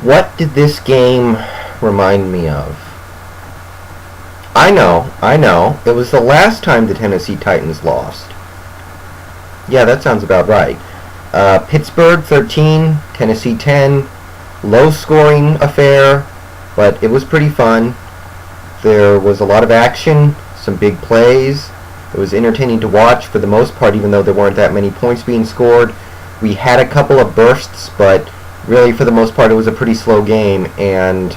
What did this game remind me of? I know. It was the last time the Tennessee Titans lost. Yeah, that sounds about right. Pittsburgh 13, Tennessee 10. Low-scoring affair, but it was pretty fun. There was a lot of action, some big plays. It was entertaining to watch for the most part, even though there weren't that many points being scored. We had a couple of bursts, but really for the most part it was a pretty slow game, and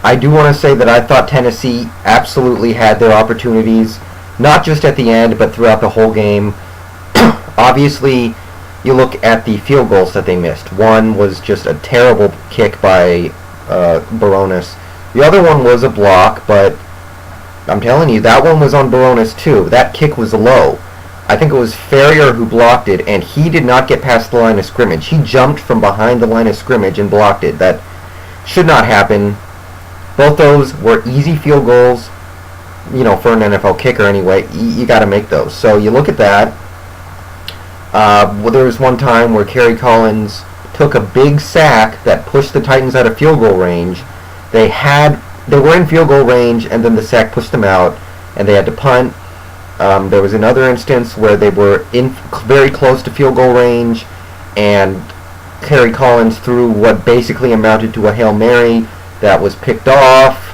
I do want to say that I thought Tennessee absolutely had their opportunities, not just at the end, but throughout the whole game. Obviously, you look at the field goals that they missed. One was just a terrible kick by Baronis. The other one was a block, but I'm telling you, that one was on Baronis too. That kick was low. I think it was Ferrier who blocked it, and he did not get past the line of scrimmage. He jumped from behind the line of scrimmage and blocked it. That should not happen. Both those were easy field goals, for an NFL kicker anyway. You got to make those. So you look at that. There was one time where Kerry Collins took a big sack that pushed the Titans out of field goal range. They were in field goal range, and then the sack pushed them out, and they had to punt. There was another instance where they were in very close to field goal range, and Kerry Collins threw what basically amounted to a Hail Mary that was picked off.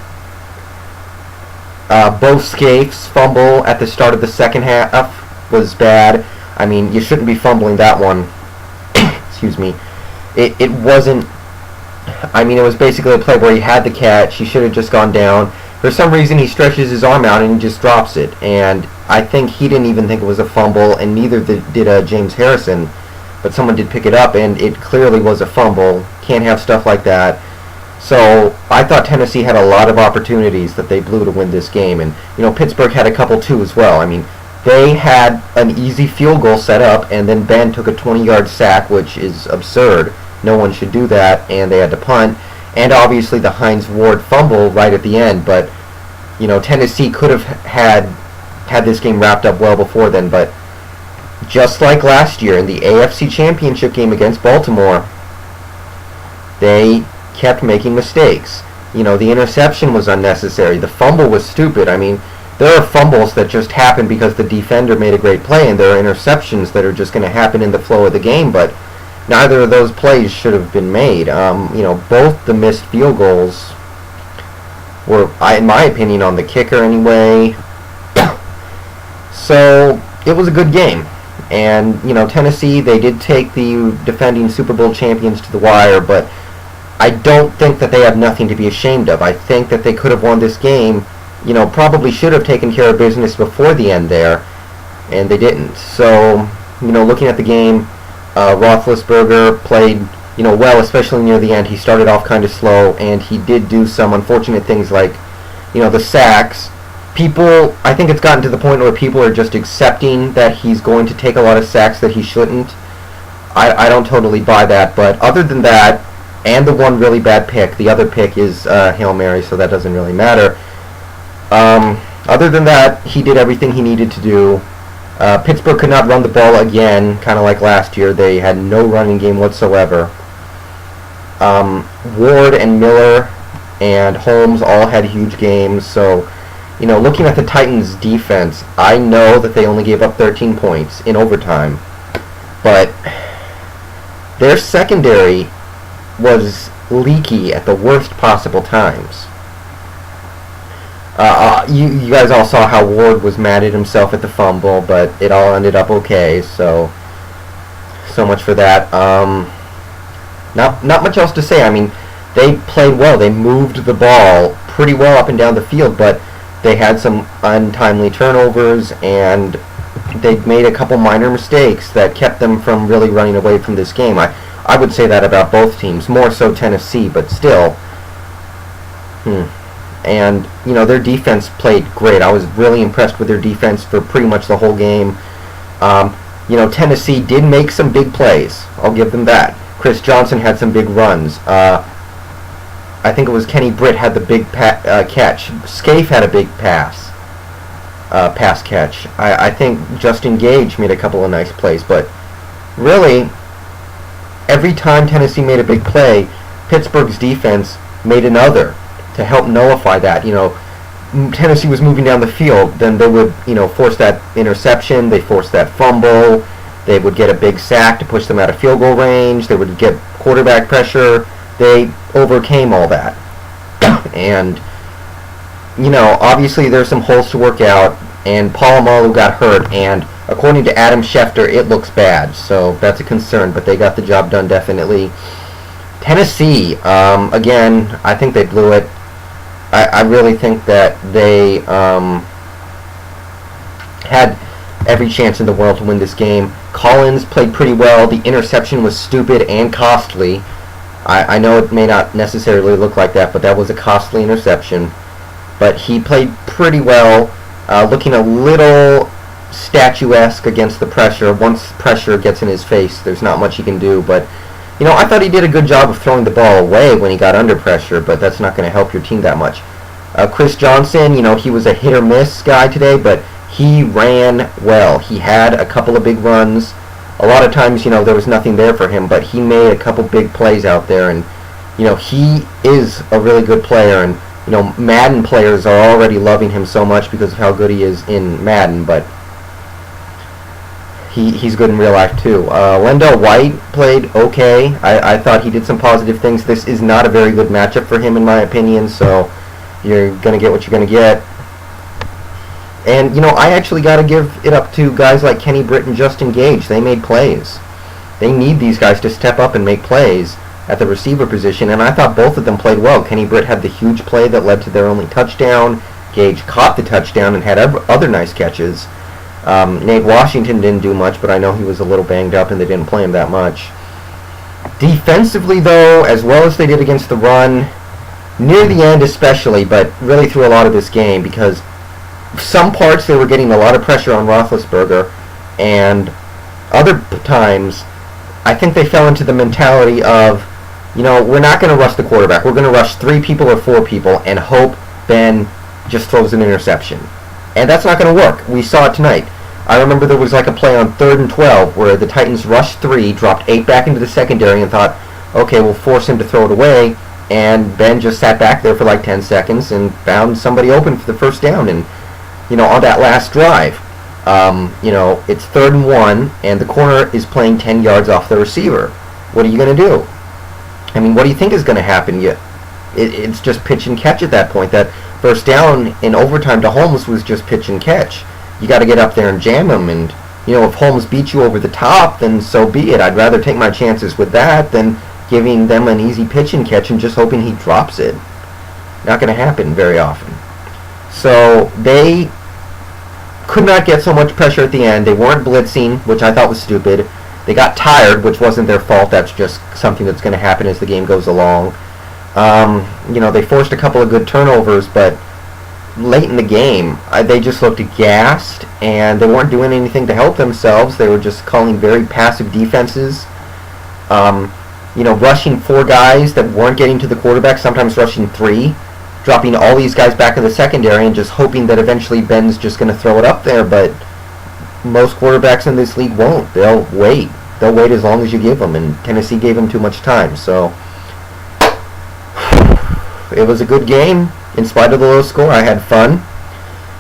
Both Scaife fumble at the start of the second half was bad. I mean, you shouldn't be fumbling that one. Excuse me. It wasn't... I mean, it was basically a play where he had the catch. He should have just gone down. For some reason, he stretches his arm out and he just drops it. And I think he didn't even think it was a fumble, and neither did James Harrison. But someone did pick it up, and it clearly was a fumble. Can't have stuff like that. So I thought Tennessee had a lot of opportunities that they blew to win this game. And, Pittsburgh had a couple too as well. I mean, they had an easy field goal set up, and then Ben took a 20-yard sack, which is absurd. No one should do that, and they had to punt. And obviously the Hines Ward fumble right at the end. But, Tennessee could have had this game wrapped up well before then. But just like last year in the AFC Championship game against Baltimore, they kept making mistakes. The interception was unnecessary. The fumble was stupid. I mean, there are fumbles that just happen because the defender made a great play, and there are interceptions that are just going to happen in the flow of the game, but neither of those plays should have been made. Both the missed field goals were, in my opinion, on the kicker anyway. So, it was a good game. And, Tennessee, they did take the defending Super Bowl champions to the wire, but I don't think that they have nothing to be ashamed of. I think that they could have won this game, probably should have taken care of business before the end there, and they didn't. So, looking at the game, Roethlisberger played, well, especially near the end. He started off kind of slow, and he did do some unfortunate things like, the sacks. I think it's gotten to the point where people are just accepting that he's going to take a lot of sacks that he shouldn't. I don't totally buy that, but other than that, and the one really bad pick, the other pick is Hail Mary, so that doesn't really matter. Other than that, he did everything he needed to do. Pittsburgh could not run the ball again, kind of like last year. They had no running game whatsoever. Ward and Miller and Holmes all had huge games, so, looking at the Titans' defense, I know that they only gave up 13 points in overtime, but their secondary was leaky at the worst possible times. You guys all saw how Ward was mad at himself at the fumble, but it all ended up okay, so much for that. Not much else to say. I mean, they played well. They moved the ball pretty well up and down the field, but they had some untimely turnovers, and they made a couple minor mistakes that kept them from really running away from this game. I would say that about both teams, more so Tennessee, but still. And, their defense played great. I was really impressed with their defense for pretty much the whole game. Tennessee did make some big plays. I'll give them that. Chris Johnson had some big runs. I think it was Kenny Britt had the big catch. Scaife had a big pass catch. I think Justin Gage made a couple of nice plays, but really, every time Tennessee made a big play, Pittsburgh's defense made another to help nullify that. Tennessee was moving down the field, then they would, force that interception, they forced that fumble, they would get a big sack to push them out of field goal range, they would get quarterback pressure. They overcame all that. And, obviously there's some holes to work out, and Polamalu got hurt, and according to Adam Schefter, it looks bad, so that's a concern, but they got the job done definitely. Tennessee, again, I think they blew it. I really think that they had every chance in the world to win this game. Collins played pretty well. The interception was stupid and costly. I know it may not necessarily look like that, but that was a costly interception. But he played pretty well, looking a little statuesque against the pressure. Once pressure gets in his face, there's not much he can do. But, I thought he did a good job of throwing the ball away when he got under pressure, but that's not going to help your team that much. Chris Johnson, he was a hit-or-miss guy today, but he ran well. He had a couple of big runs. A lot of times, there was nothing there for him, but he made a couple big plays out there, and, he is a really good player, and, Madden players are already loving him so much because of how good he is in Madden, but he's good in real life, too. Wendell White played okay. I thought he did some positive things. This is not a very good matchup for him, in my opinion, so you're going to get what you're going to get. And, I actually got to give it up to guys like Kenny Britt and Justin Gage. They made plays. They need these guys to step up and make plays at the receiver position, and I thought both of them played well. Kenny Britt had the huge play that led to their only touchdown. Gage caught the touchdown and had other nice catches. Nate Washington didn't do much, but I know he was a little banged up and they didn't play him that much. Defensively, though, as well as they did against the run, near the end especially, but really through a lot of this game, because some parts they were getting a lot of pressure on Roethlisberger, and other times I think they fell into the mentality of, we're not going to rush the quarterback. We're going to rush 3 people or 4 people and hope Ben just throws an interception. And that's not going to work. We saw it tonight. I remember there was like a play on 3rd and 12 where the Titans rushed 3, dropped 8 back into the secondary, and thought, okay, we'll force him to throw it away. And Ben just sat back there for like 10 seconds and found somebody open for the first down. And, on that last drive, it's 3rd and 1, and the corner is playing 10 yards off the receiver. What are you going to do? I mean, what do you think is going to happen? It's just pitch and catch at that point. That first down in overtime to Holmes was just pitch and catch. You got to get up there and jam him, and if Holmes beats you over the top, then so be it. I'd rather take my chances with that than giving them an easy pitch and catch and just hoping he drops it. Not going to happen very often. So they could not get so much pressure at the end. They weren't blitzing, which I thought was stupid. They got tired, which wasn't their fault. That's just something that's going to happen as the game goes along. They forced a couple of good turnovers, but late in the game, they just looked gassed, and they weren't doing anything to help themselves. They were just calling very passive defenses. Rushing 4 guys that weren't getting to the quarterback, sometimes rushing 3, dropping all these guys back in the secondary and just hoping that eventually Ben's just going to throw it up there, but most quarterbacks in this league won't. They'll wait. They'll wait as long as you give them, and Tennessee gave them too much time, so it was a good game. In spite of the low score, I had fun.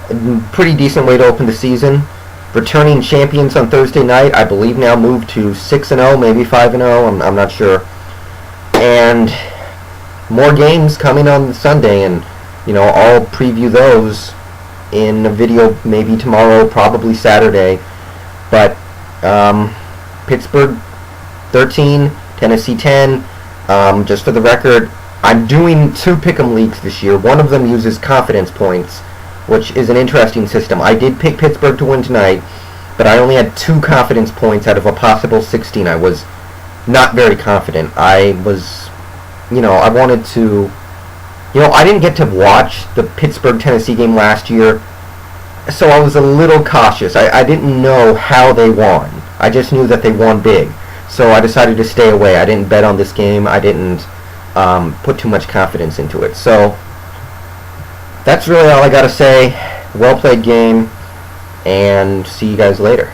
A pretty decent way to open the season. Returning champions on Thursday night, I believe now moved to 6-0, maybe 5-0, I'm not sure. And more games coming on Sunday, and I'll preview those in a video maybe tomorrow, probably Saturday. But Pittsburgh 13, Tennessee 10. Just for the record, I'm doing 2 pick'em leagues this year. One of them uses confidence points, which is an interesting system. I did pick Pittsburgh to win tonight, but I only had 2 confidence points out of a possible 16. I was not very confident. I was, I wanted to, I didn't get to watch the Pittsburgh-Tennessee game last year, so I was a little cautious. I didn't know how they won. I just knew that they won big. So I decided to stay away. I didn't bet on this game. I didn't put too much confidence into it. So that's really all I got to say. Well played game, and see you guys later.